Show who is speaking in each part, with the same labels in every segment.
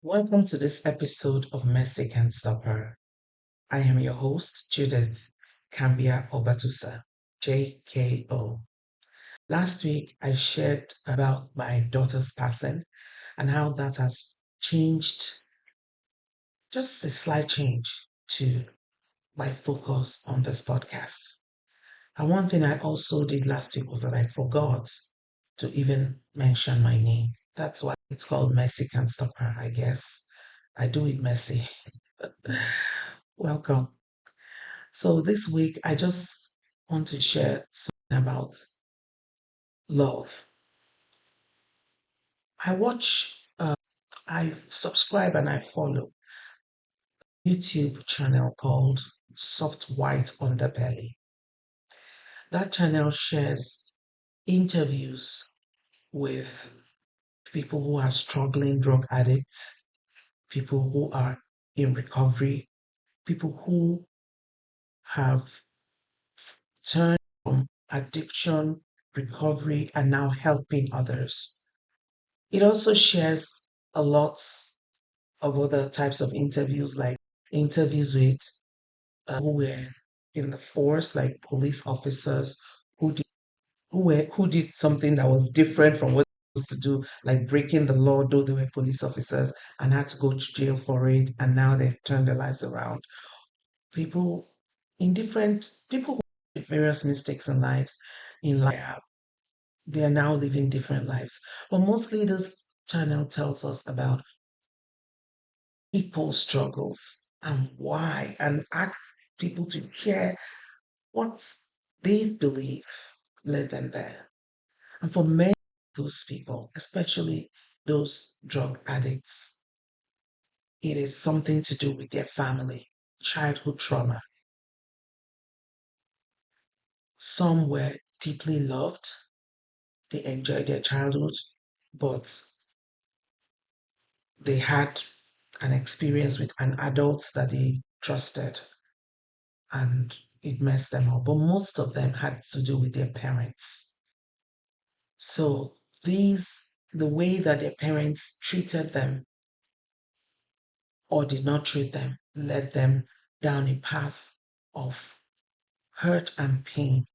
Speaker 1: Welcome to this episode of Mercy Can Stop Her. I am your host, Judith Kambia Obatusa, JKO. Last week, I shared about my daughter's passing and how that has changed, just a slight change to my focus on this podcast. And one thing I also did last week was that I forgot to even mention my name. That's why it's called Mercy Can Stop Her, I guess. I do it messy. Welcome. So this week, I just want to share something about love. I watch, I subscribe and I follow a YouTube channel called Soft White Underbelly. That channel shares interviews with people who are struggling drug addicts, people who are in recovery, people who have turned from addiction, recovery, and now helping others. It also shares a lot of other types of interviews, like interviews with who were in the force, like police officers who did who did something that was different from what they were supposed to do, like breaking the law, though they were police officers and had to go to jail for it, and now they've turned their lives around. People people who did various mistakes in life, they are now living different lives. But mostly this channel tells us about people's struggles and why, and ask people to share what they believe led them there. And for many of those people, especially those drug addicts, it is something to do with their family, childhood trauma. Some were deeply loved, they enjoyed their childhood, but they had an experience with an adult that they trusted and it messed them up. But most of them had to do with their parents. So the way that their parents treated them or did not treat them, led them down a path of hurt and pain.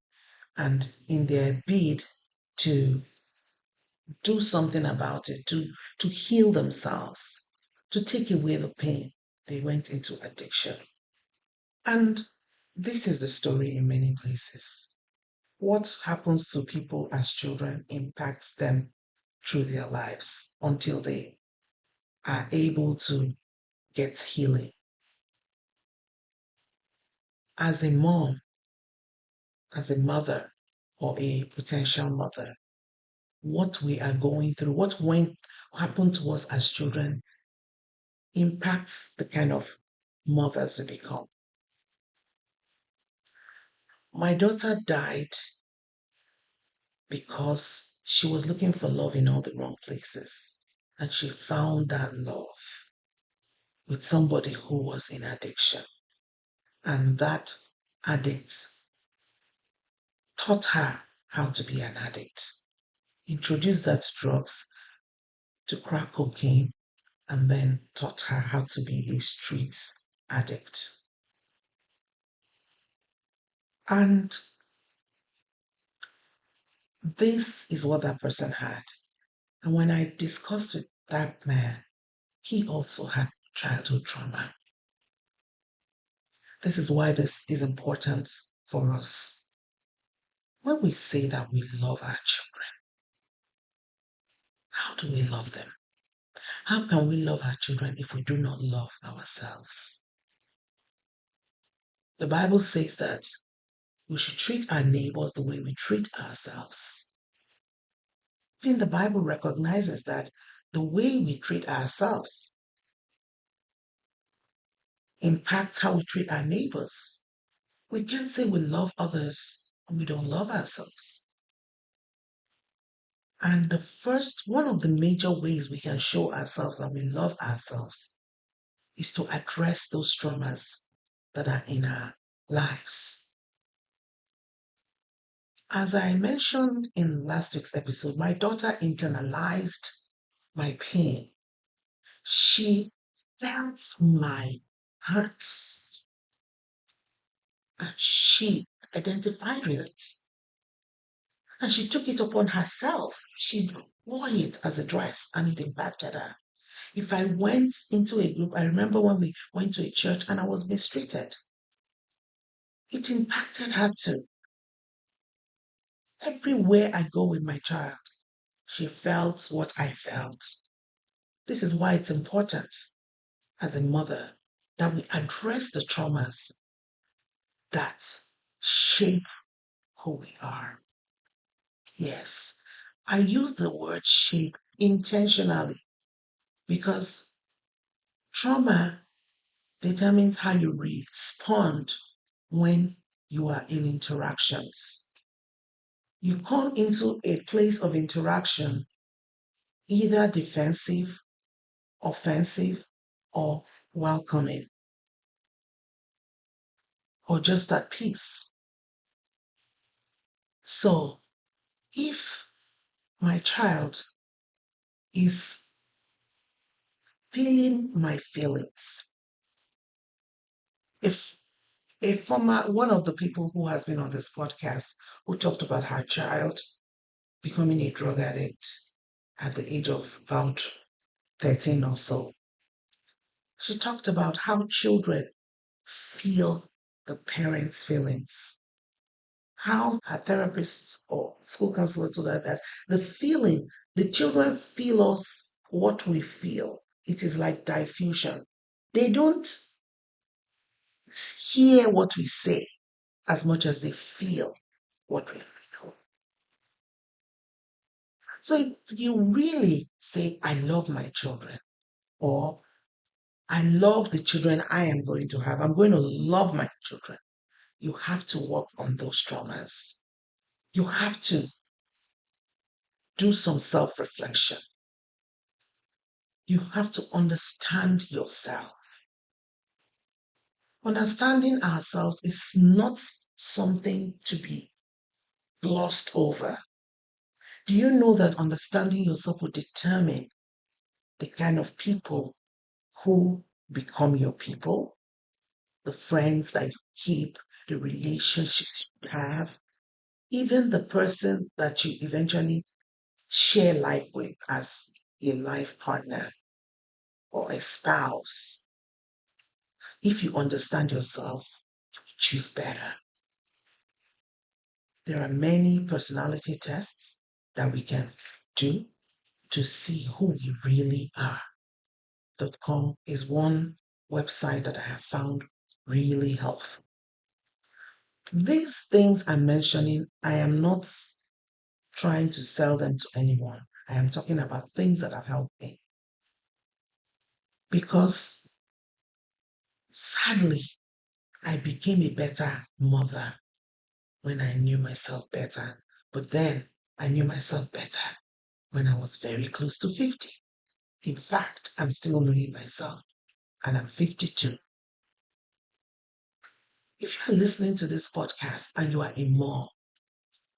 Speaker 1: And in their bid to do something about it, to heal themselves, to take away the pain, they went into addiction. And this is the story in many places. What happens to people as children impacts them through their lives until they are able to get healing. As a mom, as a mother, or a potential mother, what we are going through, what happened to us as children impacts the kind of mothers we become. My daughter died because she was looking for love in all the wrong places. And she found that love with somebody who was in addiction. And that addict taught her how to be an addict, introduced her to drugs, to crack cocaine, and then taught her how to be a street addict. And this is what that person had. And when I discussed with that man, he also had childhood trauma. This is why this is important for us. When we say that we love our children, how do we love them? How can we love our children if we do not love ourselves? The Bible says that we should treat our neighbors the way we treat ourselves. Even the Bible recognizes that the way we treat ourselves impacts how we treat our neighbors. We can't say we love others and we don't love ourselves. And one of the major ways we can show ourselves that we love ourselves is to address those traumas that are in our lives. As I mentioned in last week's episode, my daughter internalized my pain. She felt my hurt and she identified with it. And she took it upon herself. She wore it as a dress and it impacted her. If I went into a group, I remember when we went to a church and I was mistreated, it impacted her too. Everywhere I go with my child, she felt what I felt. This is why it's important as a mother that we address the traumas that shape who we are. Yes, I use the word shape intentionally because trauma determines how you respond when you are in interactions. You come into a place of interaction either defensive, offensive, or welcoming, or just at peace. So if my child is feeling my feelings, if a former one of the people who has been on this podcast who talked about her child becoming a drug addict at the age of about 13 or so, she talked about how children feel the parents' feelings. How her therapist or school counselor told her that the feeling, the children feel us what we feel. It is like diffusion. They don't hear what we say as much as they feel what we feel. So if you really say, I love my children, or I love the children I am going to have, I'm going to love my children, you have to work on those traumas. You have to do some self reflection. You have to understand yourself. Understanding ourselves is not something to be glossed over. Do you know that understanding yourself will determine the kind of people who become your people, the friends that you keep, the relationships you have, even the person that you eventually share life with as a life partner or a spouse? If you understand yourself, you choose better. There are many personality tests that we can do to see who we really are. .com is one website that I have found really helpful. These things I'm mentioning, I am not trying to sell them to anyone. I am talking about things that have helped me. Because sadly, I became a better mother when I knew myself better. But then I knew myself better when I was very close to 50. In fact, I'm still knowing myself and I'm 52. If you're listening to this podcast and you are a mom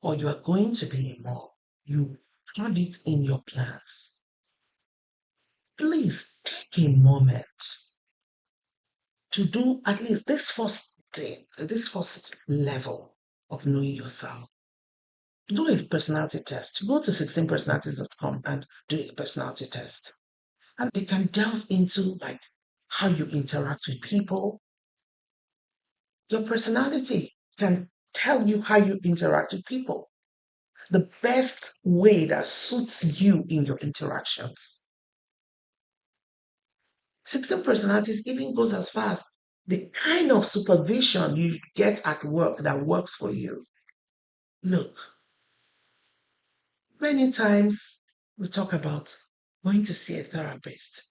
Speaker 1: or you are going to be a mom, you have it in your plans. Please take a moment to do at least this first thing, this first level of knowing yourself. Do a personality test. Go to 16personalities.com and do a personality test. And they can delve into like how you interact with people. Your personality can tell you how you interact with people. The best way that suits you in your interactions. 16 personalities even goes as far as the kind of supervision you get at work that works for you. Look, many times we talk about going to see a therapist.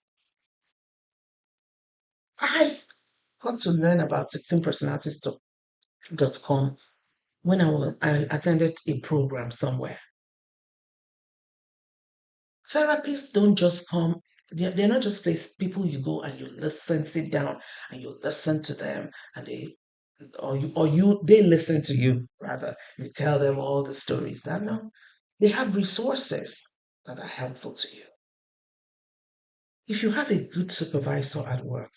Speaker 1: I got to learn about 16personalities.com when I attended a program somewhere. Therapists don't just come, they're not just people you go and you listen, sit down and you listen to them and they listen to you rather. You tell them all the stories. No, they have resources that are helpful to you. If you have a good supervisor at work,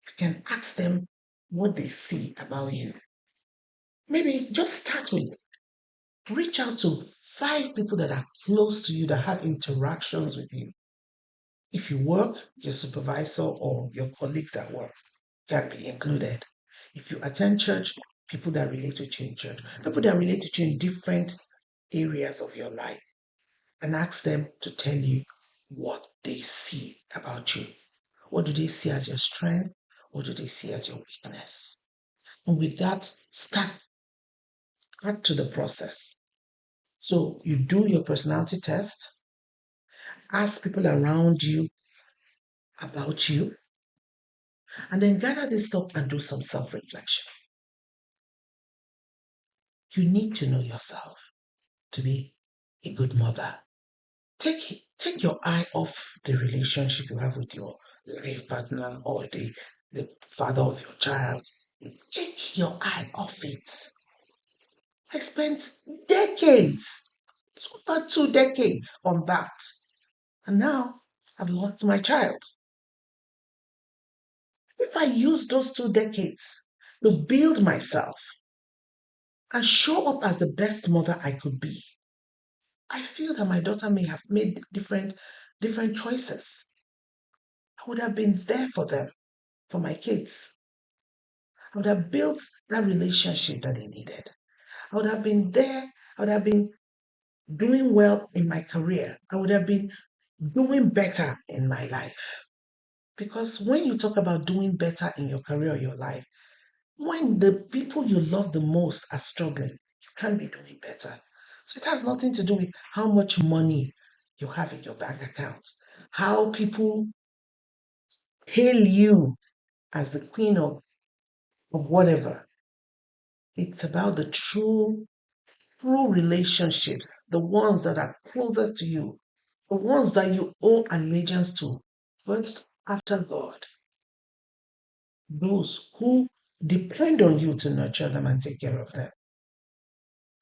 Speaker 1: you can ask them what they see about you. Maybe just start with reach out to 5 people that are close to you that have interactions with you. If you work, your supervisor or your colleagues at work can be included. If you attend church, people that relate with you in church, people that relate with you in different areas of your life, and ask them to tell you what they see about you. What do they see as your strength? What do they see as your weakness? And with that, add to the process. So you do your personality test, ask people around you about you, and then gather this stuff and do some self-reflection. You need to know yourself to be a good mother. Take your eye off the relationship you have with your life partner or the father of your child. Take your eye off it. I spent decades, over 2 decades on that. And now I've lost my child. If I use those 2 decades to build myself and show up as the best mother I could be, I feel that my daughter may have made different choices. I would have been there for them, for my kids. I would have built that relationship that they needed. I would have been there. I would have been doing well in my career. I would have been doing better in my life. Because when you talk about doing better in your career or your life, when the people you love the most are struggling, you can't be doing better. So it has nothing to do with how much money you have in your bank account, how people hail you as the queen of whatever. It's about the true relationships, the ones that are closer to you, the ones that you owe allegiance to, first after God, those who depend on you to nurture them and take care of them.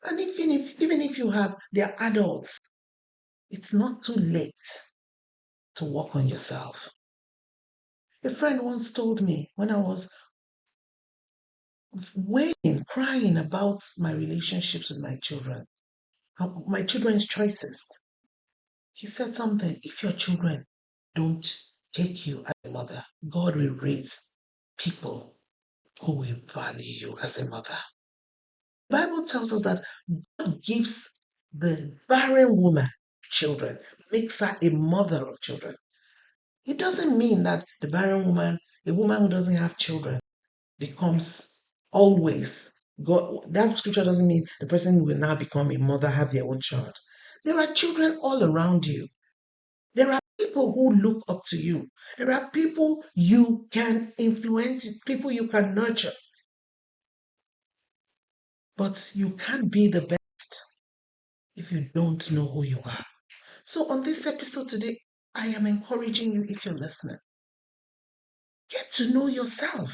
Speaker 1: And even if you have, they're adults, it's not too late to work on yourself. A friend once told me when I was wailing, crying about my relationships with my children, my children's choices. He said something, if your children don't take you as a mother, God will raise people who will value you as a mother. The Bible tells us that God gives the barren woman children, makes her a mother of children. It doesn't mean that the barren woman, a woman who doesn't have children, becomes always God. That scripture doesn't mean the person will now become a mother, have their own child. There are children all around you. There are people who look up to you. There are people you can influence, people you can nurture. But you can't be the best if you don't know who you are. So on this episode today, I am encouraging you, if you're listening, get to know yourself.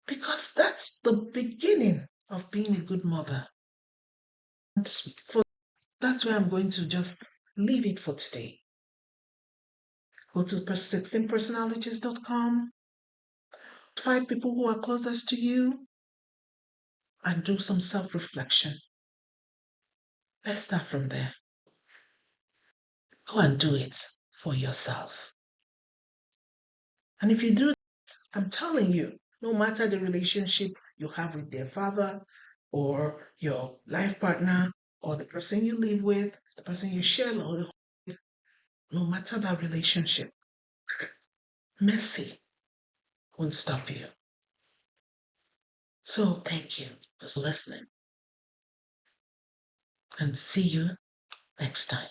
Speaker 1: Because that's the beginning of being a good mother. And that's where I'm going to just leave it for today. Go to 16personalities.com, 5 people who are closest to you, and do some self-reflection. Let's start from there. Go and do it for yourself. And if you do that, I'm telling you, no matter the relationship you have with their father or your life partner or the person you live with, the person you share life with, no matter that relationship, mercy won't stop you. So thank you for listening and see you next time.